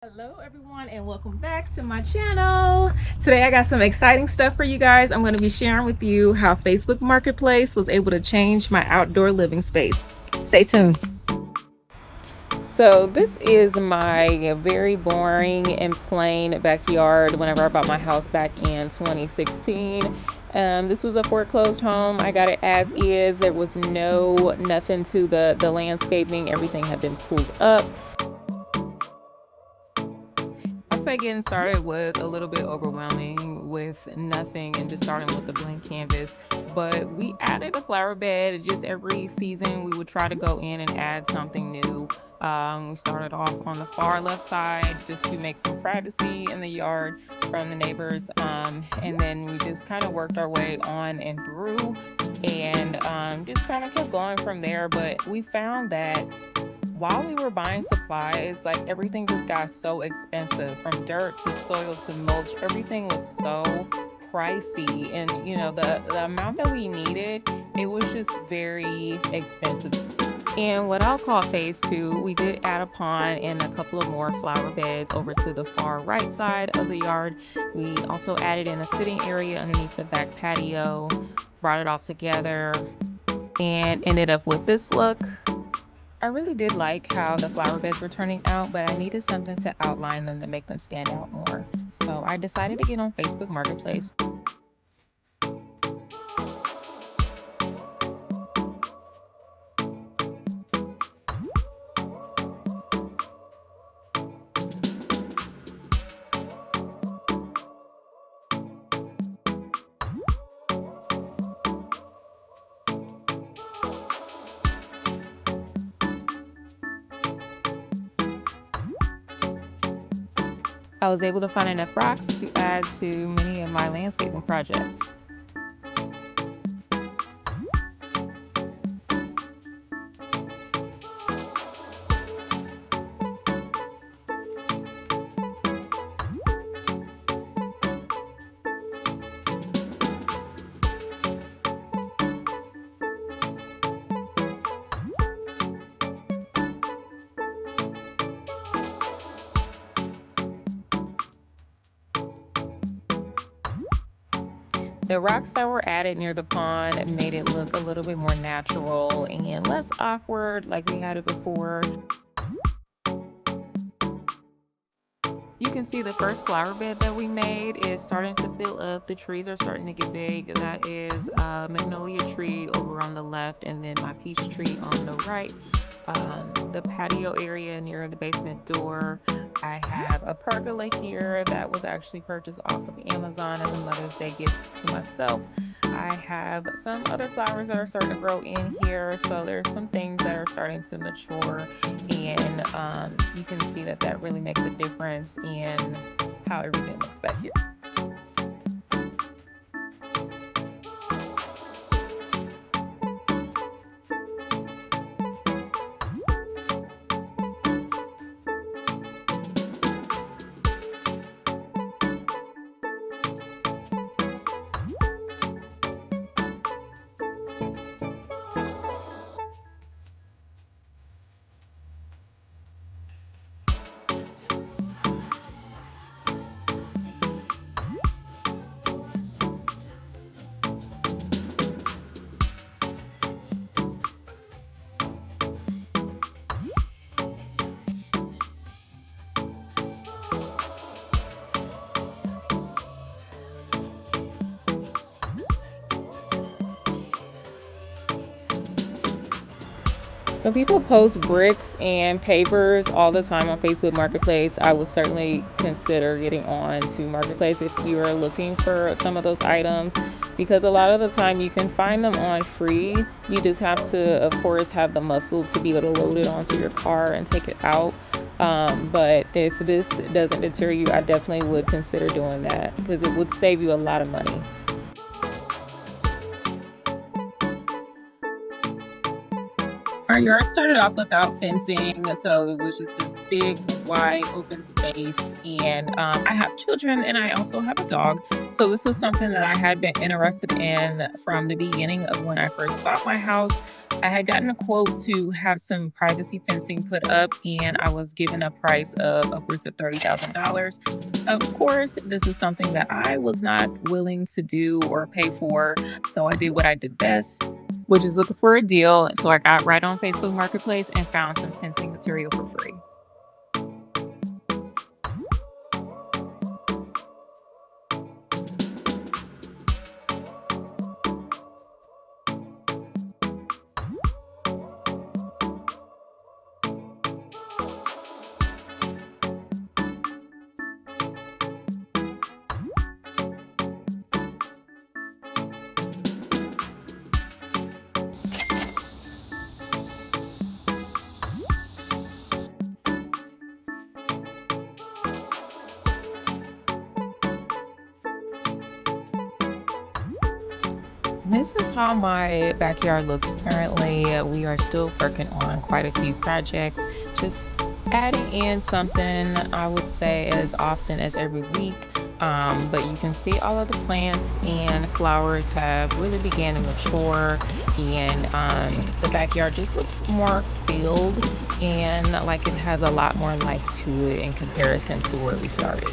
Hello everyone and welcome back to my channel. Today I got some exciting stuff for you guys. I'm going to be sharing with you how Facebook Marketplace was able to change my outdoor living space. Stay tuned. So this is my very boring and plain backyard whenever I bought my house back in 2016. This was a foreclosed home. I got it as is. There was nothing to the landscaping. Everything had been pulled up. I'd say getting started was a little bit overwhelming with nothing and just starting with a blank canvas. But we added a flower bed. Just every season, we would try to go in and add something new. We started off on the far left side just to make some privacy in the yard from the neighbors. And then we just kind of worked our way on and through and just kind of kept going from there. But we found that while we were buying supplies, like everything just got so expensive, from dirt to soil to mulch. Everything was so pricey, and the amount that we needed, it was just very expensive. And what I'll call phase two, we did add a pond and a couple of more flower beds over to the far right side of the yard. We also added in a sitting area underneath the back patio, brought it all together, and ended up with this look. I really did like how the flower beds were turning out, but I needed something to outline them to make them stand out more. So I decided to get on Facebook Marketplace. I was able to find enough rocks to add to many of my landscaping projects. The rocks that were added near the pond made it look a little bit more natural and less awkward like we had it before. You can see the first flower bed that we made is starting to fill up. The trees are starting to get big. That is a magnolia tree over on the left and then my peach tree on the right. The patio area near the basement door, I have a pergola here that was actually purchased off of Amazon as a Mother's Day gift to myself. I have some other flowers that are starting to grow in here, so there's some things that are starting to mature, and you can see that really makes a difference in how everything looks back here. When people post bricks and pavers all the time on Facebook Marketplace, I would certainly consider getting on to Marketplace if you are looking for some of those items, because a lot of the time you can find them on free. You just have to, of course, have the muscle to be able to load it onto your car and take it out. But if this doesn't deter you, I definitely would consider doing that because it would save you a lot of money. Our yard started off without fencing, so it was just this big, wide, open space. And I have children and I also have a dog. So this was something that I had been interested in from the beginning of when I first bought my house. I had gotten a quote to have some privacy fencing put up, and I was given a price of upwards of $30,000. Of course, this is something that I was not willing to do or pay for, so I did what I did best, which is looking for a deal. So I got right on Facebook Marketplace and found some fencing material for free. This is how my backyard looks currently. We are still working on quite a few projects, just adding in something, I would say, as often as every week. But you can see all of the plants and flowers have really began to mature, and the backyard just looks more filled and like it has a lot more life to it in comparison to where we started.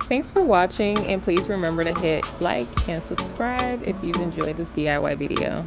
Thanks for watching, and please remember to hit like and subscribe if you've enjoyed this DIY video.